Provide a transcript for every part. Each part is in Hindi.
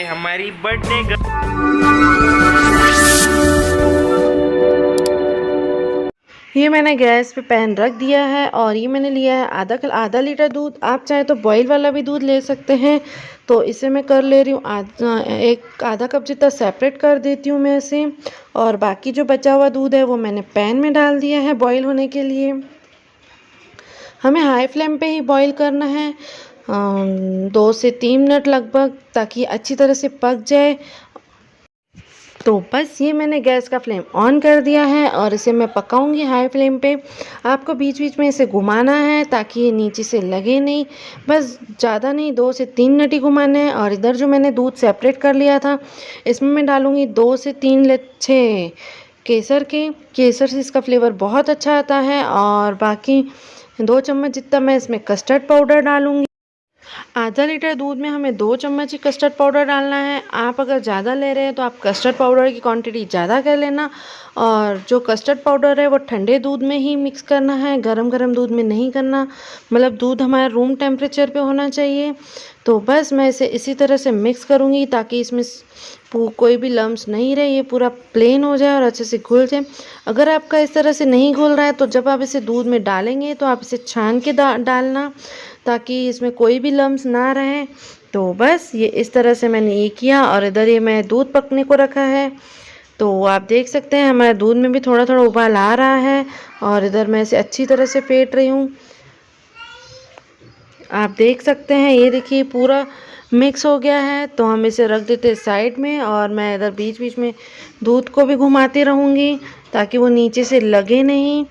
हमारी बर्थडे। ये मैंने गैस पे पैन रख दिया है और ये मैंने लिया है आधा लीटर दूध। आप चाहे तो बॉईल वाला भी दूध ले सकते हैं। तो इसे मैं कर ले रही हूँ आधा कप जितना सेपरेट कर देती हूँ मैं इसे। और बाकी जो बचा हुआ दूध है वो मैंने पैन में डाल दिया है बॉईल होने के लिए। हमें हाई फ्लेम पे ही बॉईल करना है 2 से 3 मिनट लगभग, ताकि अच्छी तरह से पक जाए। तो बस ये मैंने गैस का फ्लेम ऑन कर दिया है और इसे मैं पकाऊंगी हाई फ्लेम पे। आपको बीच बीच में इसे घुमाना है ताकि ये नीचे से लगे नहीं। बस ज़्यादा नहीं, 2 से 3 मिनट ही घुमाना है। और इधर जो मैंने दूध सेपरेट कर लिया था इसमें मैं डालूंगी 2 से 3 लच्छे केसर से इसका फ्लेवर बहुत अच्छा आता है। और बाकी 2 चम्मच जितना मैं इसमें कस्टर्ड पाउडर डालूंगी। आधा लीटर दूध में हमें 2 चम्मच ही कस्टर्ड पाउडर डालना है। आप अगर ज़्यादा ले रहे हैं तो आप कस्टर्ड पाउडर की क्वांटिटी ज़्यादा कर लेना। और जो कस्टर्ड पाउडर है वो ठंडे दूध में ही मिक्स करना है, गरम गरम दूध में नहीं करना। मतलब दूध हमारा रूम टेम्परेचर पे होना चाहिए। तो बस मैं इसे इसी तरह से मिक्स करूँगी ताकि इसमें कोई भी लम्स नहीं रहे, ये पूरा प्लेन हो जाए और अच्छे से घुल जाए। अगर आपका इस तरह से नहीं घुल रहा है तो जब आप इसे दूध में डालेंगे तो आप इसे छान के डालना ताकि इसमें कोई भी लम्स ना रहे। तो बस ये इस तरह से मैंने ये किया। और इधर ये मैं दूध पकने को रखा है। तो आप देख सकते हैं हमारे दूध में भी थोड़ा थोड़ा उबाल आ रहा है। और इधर मैं इसे अच्छी तरह से फेंट रही हूँ। आप देख सकते हैं ये देखिए पूरा मिक्स हो गया है। तो हम इसे रख देते हैं साइड में। और मैं इधर बीच बीच में दूध को भी घुमाती रहूँगी ताकि वो नीचे से लगे नहीं।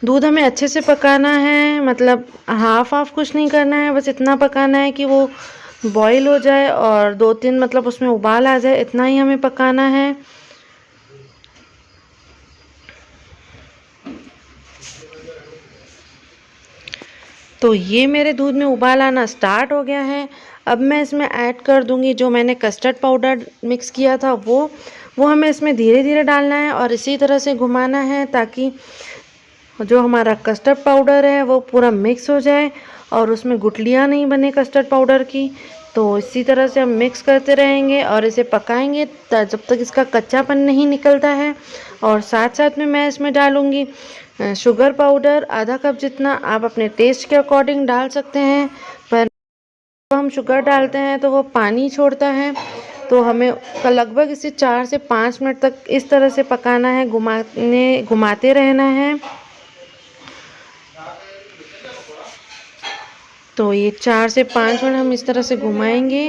दूध हमें अच्छे से पकाना है, मतलब हाफ हाफ कुछ नहीं करना है, बस इतना पकाना है कि वो बॉईल हो जाए और 2-3 मतलब उसमें उबाल आ जाए, इतना ही हमें पकाना है। तो ये मेरे दूध में उबाल आना स्टार्ट हो गया है। अब मैं इसमें ऐड कर दूंगी जो मैंने कस्टर्ड पाउडर मिक्स किया था वो हमें इसमें धीरे धीरे डालना है और इसी तरह से घुमाना है ताकि जो हमारा कस्टर्ड पाउडर है वो पूरा मिक्स हो जाए और उसमें गुठलियाँ नहीं बने कस्टर्ड पाउडर की। तो इसी तरह से हम मिक्स करते रहेंगे और इसे पकाएंगे जब तक इसका कच्चापन नहीं निकलता है। और साथ साथ में मैं इसमें डालूँगी शुगर पाउडर आधा कप जितना। आप अपने टेस्ट के अकॉर्डिंग डाल सकते हैं, पर जब हम शुगर डालते हैं तो वो पानी छोड़ता है। तो हमें लगभग इसे 4 से 5 मिनट तक इस तरह से पकाना है, घुमाते रहना है। तो ये 4 से 5 मिनट हम इस तरह से घुमाएंगे।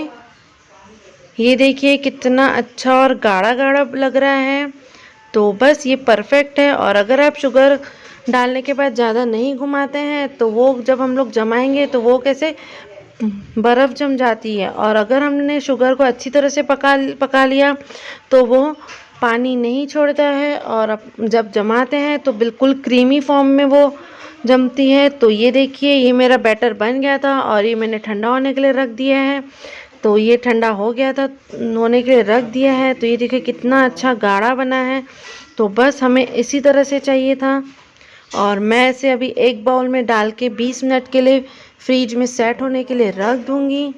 ये देखिए कितना अच्छा और गाढ़ा गाढ़ा लग रहा है। तो बस ये परफेक्ट है। और अगर आप शुगर डालने के बाद ज़्यादा नहीं घुमाते हैं तो वो जब हम लोग जमाएंगे तो वो कैसे बर्फ़ जम जाती है। और अगर हमने शुगर को अच्छी तरह से पका लिया तो वो पानी नहीं छोड़ता है और जब जमाते हैं तो बिल्कुल क्रीमी फॉर्म में वो जमती है। तो ये देखिए ये मेरा बैटर बन गया था और ये मैंने ठंडा होने के लिए रख दिया है। तो ये ठंडा हो गया था, होने के लिए रख दिया है। तो ये देखिए कितना अच्छा गाढ़ा बना है। तो बस हमें इसी तरह से चाहिए था। और मैं इसे अभी एक बाउल में डाल के 20 मिनट के लिए फ्रीज में सेट होने के लिए रख दूँगी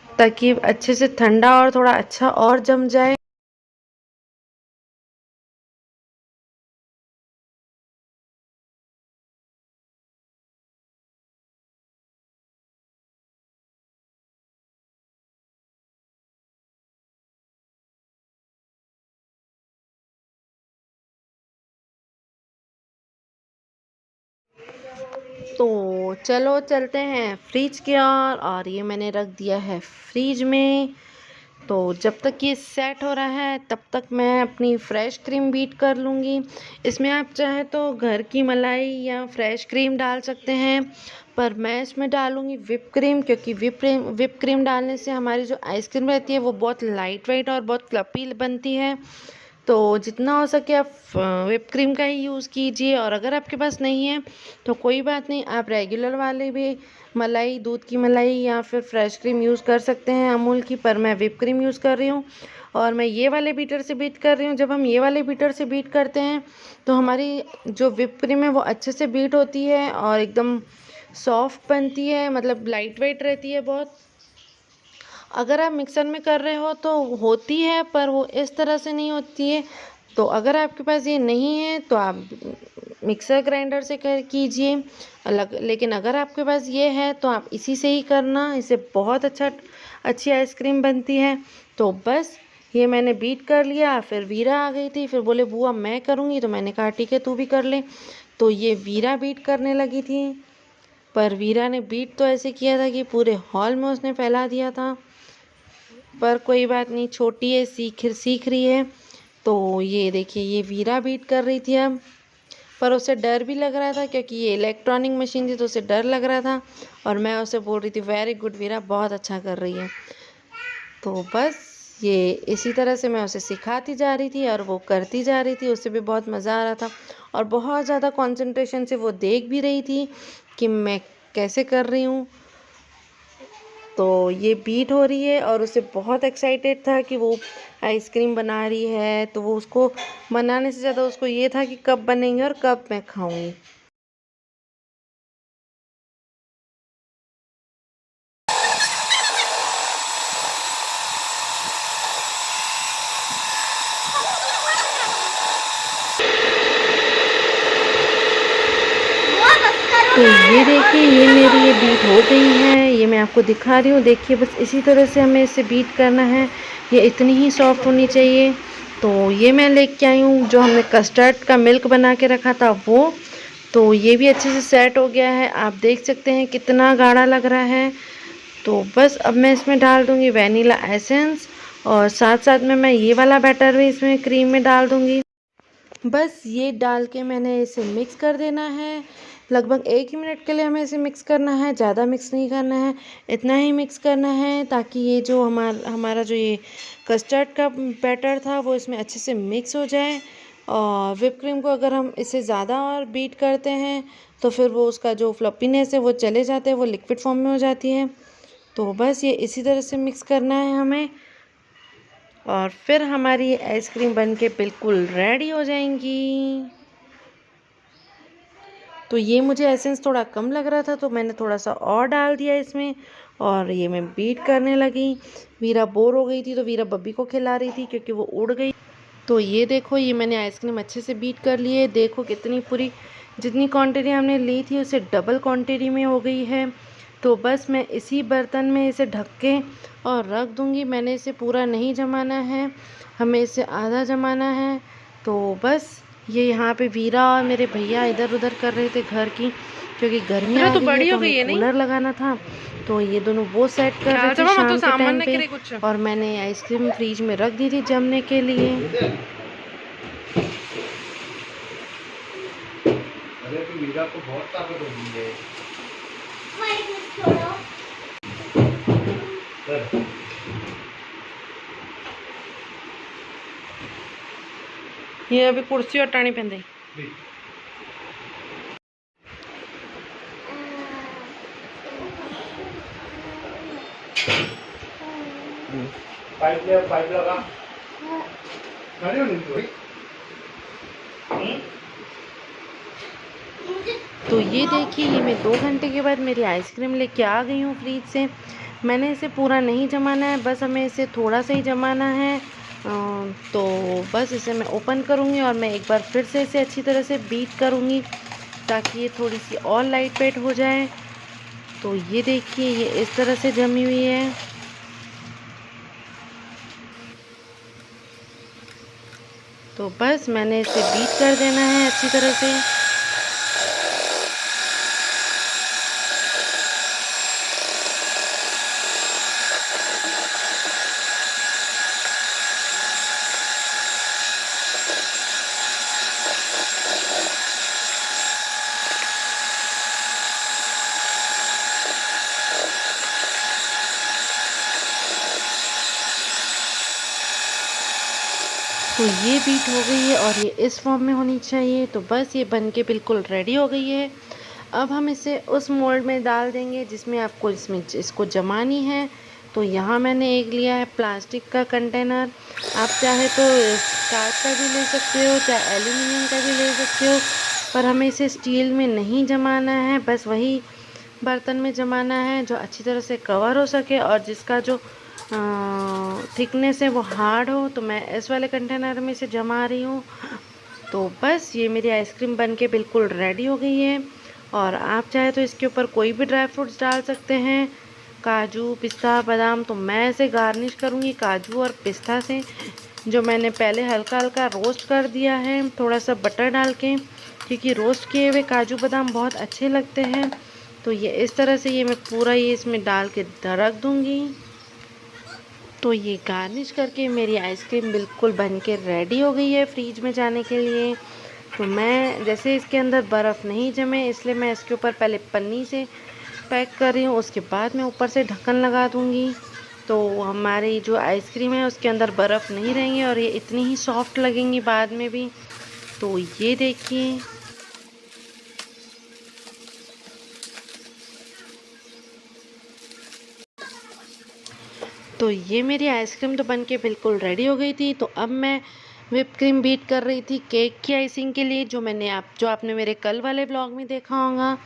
ताकि अच्छे से ठंडा और थोड़ा अच्छा और जम जाए। तो चलो चलते हैं फ्रिज की ओर। और ये मैंने रख दिया है फ्रिज में। तो जब तक ये सेट हो रहा है तब तक मैं अपनी फ्रेश क्रीम बीट कर लूँगी। इसमें आप चाहे तो घर की मलाई या फ्रेश क्रीम डाल सकते हैं, पर मैं इसमें डालूँगी whip क्रीम, क्योंकि whip क्रीम डालने से हमारी जो आइसक्रीम रहती है वो बहुत लाइट वेट और बहुत फ्लफी बनती है। तो जितना हो सके आप whip क्रीम का ही यूज़ कीजिए। और अगर आपके पास नहीं है तो कोई बात नहीं, आप रेगुलर वाले भी मलाई, दूध की मलाई या फिर फ्रेश क्रीम यूज़ कर सकते हैं अमूल की, पर मैं whip क्रीम यूज़ कर रही हूँ। और मैं ये वाले बीटर से बीट कर रही हूँ। जब हम ये वाले बीटर से बीट करते हैं तो हमारी जो whip क्रीम है वो अच्छे से बीट होती है और एकदम सॉफ्ट बनती है, मतलब लाइट वेट रहती है बहुत। अगर आप मिक्सर में कर रहे हो तो होती है, पर वो इस तरह से नहीं होती है। तो अगर आपके पास ये नहीं है तो आप मिक्सर ग्राइंडर से कर कीजिए अलग। लेकिन अगर आपके पास ये है तो आप इसी से ही करना, इससे बहुत अच्छी आइसक्रीम बनती है। तो बस ये मैंने बीट कर लिया। फिर वीरा आ गई थी, फिर बोले बुआ मैं करूँगी, तो मैंने कहा ठीक है तू भी कर ले। तो ये वीरा बीट करने लगी थी, पर वीरा ने बीट तो ऐसे किया था कि पूरे हॉल में उसने फैला दिया था। पर कोई बात नहीं, छोटी है, सीख रही है। तो ये देखिए ये वीरा बीट कर रही थी अब, पर उसे डर भी लग रहा था क्योंकि ये इलेक्ट्रॉनिक मशीन थी, तो उसे डर लग रहा था। और मैं उसे बोल रही थी वेरी गुड वीरा, बहुत अच्छा कर रही है। तो बस ये इसी तरह से मैं उसे सिखाती जा रही थी और वो करती जा रही थी। उसे भी बहुत मज़ा आ रहा था और बहुत ज़्यादा कंसंट्रेशन से वो देख भी रही थी कि मैं कैसे कर रही हूँ। तो ये बीट हो रही है और उसे बहुत एक्साइटेड था कि वो आइसक्रीम बना रही है। तो वो उसको बनाने से ज़्यादा उसको ये था कि कब बनेंगे और कब मैं खाऊंगी। तो ये देखिए ये मेरी ये बीट हो गई है, ये मैं आपको दिखा रही हूँ। देखिए बस इसी तरह से हमें इसे बीट करना है, ये इतनी ही सॉफ्ट होनी चाहिए। तो ये मैं लेके आई हूँ जो हमने कस्टर्ड का मिल्क बना के रखा था वो। तो ये भी अच्छे से सेट हो गया है, आप देख सकते हैं कितना गाढ़ा लग रहा है। तो बस अब मैं इसमें डाल दूँगी वनीला एसेंस और साथ साथ में मैं ये वाला बैटर भी इसमें क्रीम में डाल दूँगी। बस ये डाल के मैंने इसे मिक्स कर देना है। लगभग 1 ही मिनट के लिए हमें इसे मिक्स करना है, ज़्यादा मिक्स नहीं करना है, इतना ही मिक्स करना है ताकि ये जो हमारा जो ये कस्टर्ड का बैटर था वो इसमें अच्छे से मिक्स हो जाए। और व्हिप क्रीम को अगर हम इसे ज़्यादा और बीट करते हैं तो फिर वो उसका जो फ्लफीनेस है वो चले जाते हैं, वो लिक्विड फॉर्म में हो जाती है। तो बस ये इसी तरह से मिक्स करना है हमें और फिर हमारी आइसक्रीम बनके बिल्कुल रेडी हो जाएंगी। तो ये मुझे एसेंस थोड़ा कम लग रहा था तो मैंने थोड़ा सा और डाल दिया इसमें और ये मैं बीट करने लगी। वीरा बोर हो गई थी तो वीरा बब्बी को खिला रही थी क्योंकि वो उड़ गई। तो ये देखो ये मैंने आइसक्रीम अच्छे से बीट कर ली है। देखो कितनी पूरी जितनी क्वांटिटी हमने ली थी उससे डबल क्वांटिटी में हो गई है। तो बस मैं इसी बर्तन में इसे ढक के और रख दूँगी। मैंने इसे पूरा नहीं जमाना है, हमें इसे आधा जमाना है। तो बस ये यहाँ पे वीरा और मेरे भैया इधर उधर कर रहे थे घर की, क्योंकि गर्मी आ गई है तो हमें कूलर लगाना था। तो ये दोनों वो सेट कर रहे थे शाम के टाइम पे और मैंने आइसक्रीम फ्रीज में रख दी थी जमने के लिए। अरे तो वीरा को बहुत ताकत होगी है। ये अभी कुर्सी हटानी पैंदी। पाइप लगा खड़े हो नहीं तो ये देखिए ये मैं 2 घंटे के बाद मेरी आइसक्रीम लेके आ गई हूँ फ्रीज से। मैंने इसे पूरा नहीं जमाना है, बस हमें इसे थोड़ा सा ही जमाना है। तो बस इसे मैं ओपन करूँगी और मैं एक बार फिर से इसे अच्छी तरह से बीट करूँगी ताकि ये थोड़ी सी और लाइट वेट हो जाए। तो ये देखिए ये इस तरह से जमी हुई है। तो बस मैंने इसे बीट कर देना है अच्छी तरह से। तो ये बीट हो गई है और ये इस फॉर्म में होनी चाहिए। तो बस ये बनके बिल्कुल रेडी हो गई है। अब हम इसे उस मोल्ड में डाल देंगे जिसमें आपको इसको जमानी है। तो यहाँ मैंने एक लिया है प्लास्टिक का कंटेनर, आप चाहे तो कांच का भी ले सकते हो, चाहे एल्यूमिनियम का भी ले सकते हो, पर हमें इसे स्टील में नहीं जमाना है। बस वही बर्तन में जमाना है जो अच्छी तरह से कवर हो सके और जिसका जो थिकनेस है वो हार्ड हो, तो मैं इस वाले कंटेनर में से जमा रही हूँ। तो बस ये मेरी आइसक्रीम बन के बिल्कुल रेडी हो गई है। और आप चाहे तो इसके ऊपर कोई भी ड्राई फ्रूट्स डाल सकते हैं, काजू, पिस्ता, बादाम। तो मैं ऐसे गार्निश करूँगी काजू और पिस्ता से, जो मैंने पहले हल्का हल्का रोस्ट कर दिया है थोड़ा सा बटर डाल के, क्योंकि रोस्ट किए हुए काजू बादाम बहुत अच्छे लगते हैं। तो ये इस तरह से ये मैं पूरा ये इसमें डाल के रख दूँगी। तो ये गार्निश करके मेरी आइसक्रीम बिल्कुल बन के रेडी हो गई है फ्रीज में जाने के लिए। तो मैं जैसे इसके अंदर बर्फ़ नहीं जमे, इसलिए मैं इसके ऊपर पहले पन्नी से पैक कर रही हूँ, उसके बाद मैं ऊपर से ढक्कन लगा दूँगी। तो हमारी जो आइसक्रीम है उसके अंदर बर्फ़ नहीं रहेंगी और ये इतनी ही सॉफ्ट लगेंगी बाद में भी। तो ये देखिए, तो ये मेरी आइसक्रीम तो बन के बिल्कुल रेडी हो गई थी। तो अब मैं व्हिप क्रीम बीट कर रही थी केक की आइसिंग के लिए, जो आपने मेरे कल वाले ब्लॉग में देखा होगा।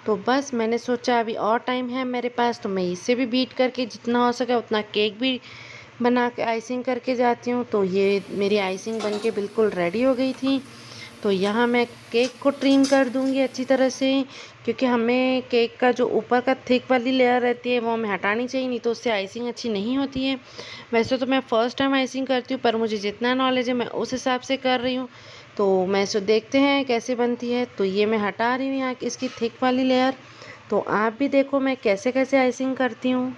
तो बस मैंने सोचा अभी और टाइम है मेरे पास, तो मैं इसे भी बीट करके जितना हो सके उतना केक भी बना के आइसिंग करके जाती हूँ। तो ये मेरी आइसिंग बन के बिल्कुल रेडी हो गई थी। तो यहाँ मैं केक को ट्रिम कर दूँगी अच्छी तरह से, क्योंकि हमें केक का जो ऊपर का थिक वाली लेयर रहती है वो हमें हटानी चाहिए, नहीं तो उससे आइसिंग अच्छी नहीं होती है। वैसे तो मैं फ़र्स्ट टाइम आइसिंग करती हूँ, पर मुझे जितना नॉलेज है मैं उस हिसाब से कर रही हूँ। तो मैं इसको देखते हैं कैसे बनती है। तो ये मैं हटा रही हूँ यहाँ की इसकी थिक वाली लेयर। तो आप भी देखो मैं कैसे कैसे आइसिंग करती हूँ।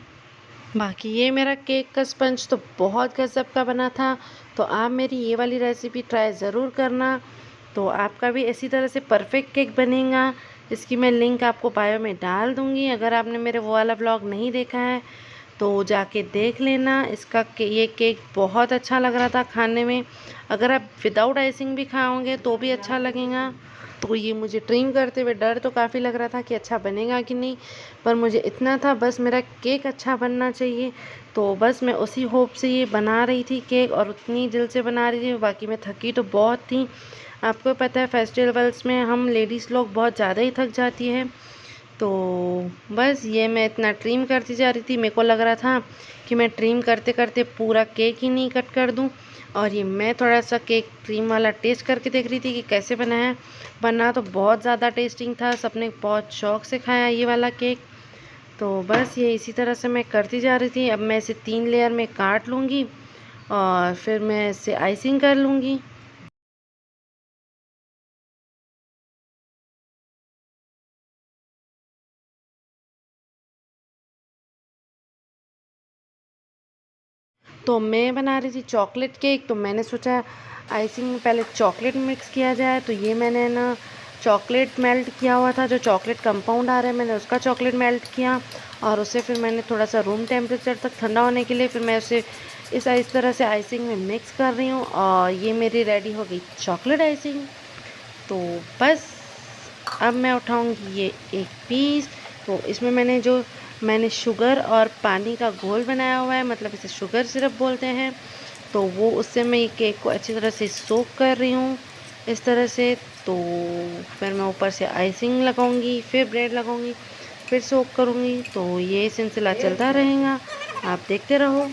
बाकी ये मेरा केक का स्पंज तो बहुत गज़ब का बना था। तो आप मेरी ये वाली रेसिपी ट्राई ज़रूर करना, तो आपका भी इसी तरह से परफेक्ट केक बनेगा। इसकी मैं लिंक आपको बायो में डाल दूँगी, अगर आपने मेरे वो वाला ब्लॉग नहीं देखा है तो जाके देख लेना। ये केक बहुत अच्छा लग रहा था खाने में। अगर आप विदाउट आइसिंग भी खाओगे तो भी अच्छा लगेगा। तो ये मुझे ट्रिम करते हुए डर तो काफ़ी लग रहा था कि अच्छा बनेगा कि नहीं, पर मुझे इतना था बस मेरा केक अच्छा बनना चाहिए। तो बस मैं उसी होप से ये बना रही थी केक, और उतनी दिल से बना रही थी। बाकी मैं थकी तो बहुत थी, आपको पता है फेस्टिवल्स में हम लेडीज़ लोग बहुत ज़्यादा ही थक जाती है। तो बस ये मैं इतना ट्रिम करती जा रही थी। मेरे को लग रहा था कि मैं ट्रिम करते करते पूरा केक ही नहीं कट कर दूं। और ये मैं थोड़ा सा केक क्रीम वाला टेस्ट करके देख रही थी कि कैसे बना है। बना तो बहुत ज़्यादा टेस्टिंग था, सबने बहुत शौक से खाया ये वाला केक। तो बस ये इसी तरह से मैं करती जा रही थी। अब मैं इसे 3 लेयर में काट लूँगी और फिर मैं इसे आइसिंग कर लूँगी। तो मैं बना रही थी चॉकलेट केक। तो मैंने सोचा आइसिंग में पहले चॉकलेट मिक्स किया जाए। तो ये मैंने ना चॉकलेट मेल्ट किया हुआ था, जो चॉकलेट कंपाउंड आ रहा है मैंने उसका चॉकलेट मेल्ट किया, और उसे फिर मैंने थोड़ा सा रूम टेम्परेचर तक ठंडा होने के लिए फिर मैं उसे इस तरह से आइसिंग में मिक्स कर रही हूँ। और ये मेरी रेडी हो गई चॉकलेट आइसिंग। तो बस अब मैं उठाऊँगी ये एक पीस। तो इसमें मैंने शुगर और पानी का घोल बनाया हुआ है, मतलब इसे शुगर सिरप बोलते हैं। तो वो उससे मैं ये केक को अच्छी तरह से सोक कर रही हूँ इस तरह से। तो फिर मैं ऊपर से आइसिंग लगाऊंगी, फिर ब्रेड लगाऊंगी, फिर सोक करूँगी। तो ये सिलसिला चलता रहेगा, आप देखते रहो।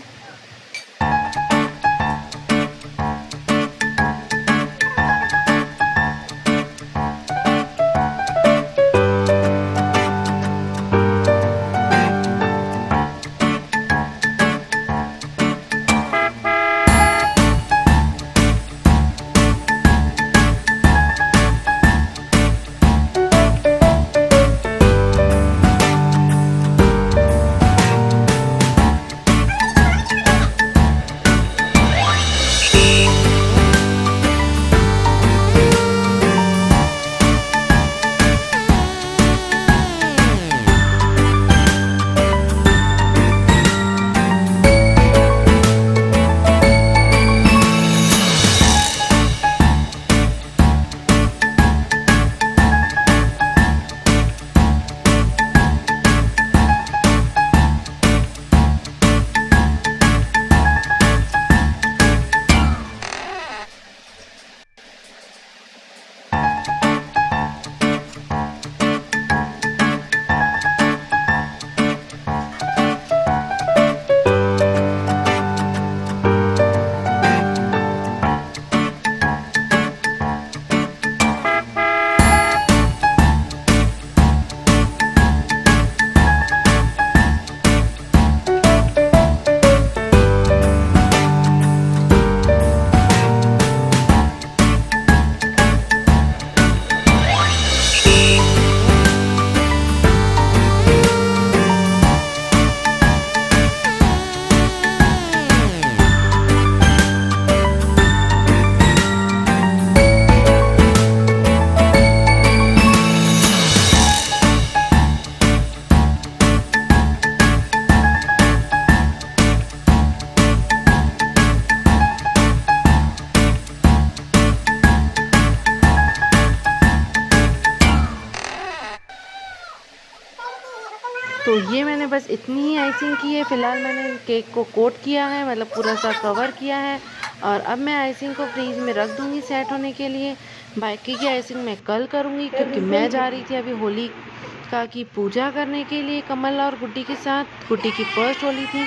तो ये मैंने बस इतनी ही आइसिंग की है। फ़िलहाल मैंने केक को कोट किया है, मतलब पूरा सा कवर किया है, और अब मैं आइसिंग को फ्रीज में रख दूँगी सेट होने के लिए। बाकी की आइसिंग मैं कल करूँगी, क्योंकि मैं जा रही थी अभी होलिका की पूजा करने के लिए कमल और गुड्डी के साथ। गुड्डी की फर्स्ट होली थी,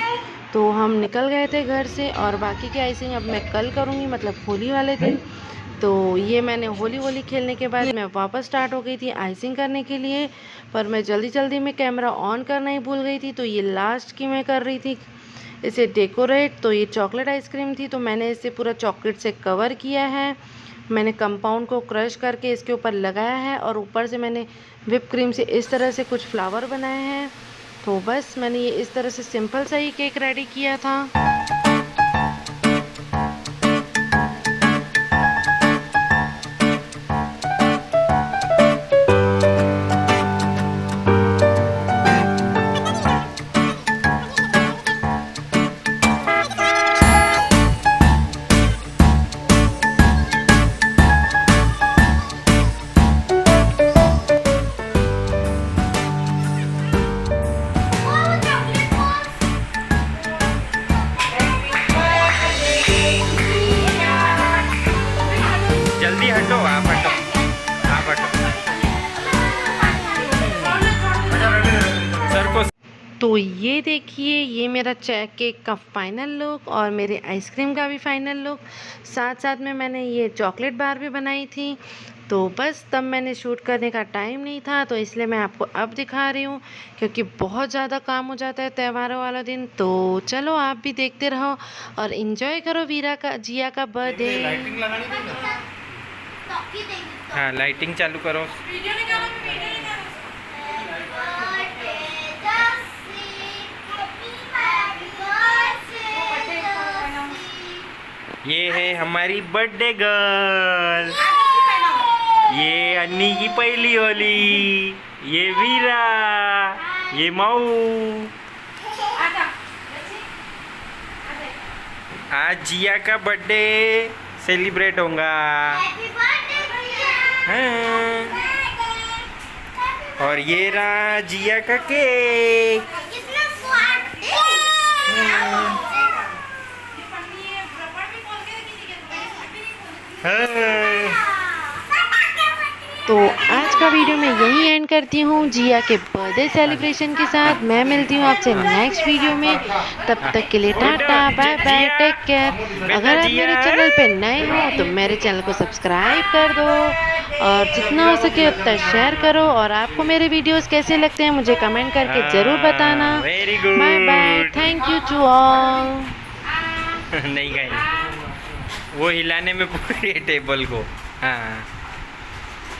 तो हम निकल गए थे घर से, और बाकी की आइसिंग अब मैं कल करूँगी, मतलब होली वाले दिन। तो ये मैंने होली खेलने के बाद मैं वापस स्टार्ट हो गई थी आइसिंग करने के लिए, पर मैं जल्दी में कैमरा ऑन करना ही भूल गई थी। तो ये लास्ट की मैं कर रही थी इसे डेकोरेट। तो ये चॉकलेट आइसक्रीम थी, तो मैंने इसे पूरा चॉकलेट से कवर किया है। मैंने कंपाउंड को क्रश करके इसके ऊपर लगाया है, और ऊपर से मैंने व्हिप क्रीम से इस तरह से कुछ फ्लावर बनाए हैं। तो बस मैंने ये इस तरह से सिंपल सा ही केक रेडी किया था। जल्दी हटो, आप हटो, आप हटो। सर को तो ये देखिए, ये मेरा केक का फाइनल लुक और मेरे आइसक्रीम का भी फाइनल लुक। साथ में मैंने ये चॉकलेट बार भी बनाई थी। तो बस तब मैंने शूट करने का टाइम नहीं था, तो इसलिए मैं आपको अब दिखा रही हूँ, क्योंकि बहुत ज़्यादा काम हो जाता है त्योहारों वाला दिन। तो चलो आप भी देखते रहो और इन्जॉय करो जिया का बर्थडे। लाइटिंग लगानी थी ना। हाँ, लाइटिंग चालू करो। ये है हमारी बर्थडे गर्ल, ये अन्नी की पहली होली, ये वीरा, ये माऊ। आज जिया का बर्थडे सेलिब्रेट होगा। हाँ। और ये रहा जिया का केक। हाँ। तो आज का वीडियो मैं यहीं एंड करती हूँ जिया के बर्थडे सेलिब्रेशन के साथ। मैं मिलती हूँ आपसे नेक्स्ट वीडियो में, तब तक के लिए tata bye bye, take care. अगर आप मेरे चैनल पे नए हो तो मेरे चैनल को सब्सक्राइब कर दो, और जितना हो सके उतना शेयर करो। और आपको मेरे वीडियोस कैसे लगते हैं मुझे कमेंट करके ज़रूर बताना। Very good. Bye bye, thank you to all. नहीं गई, वो हिलाने में पूरे टेबल को। हाँ।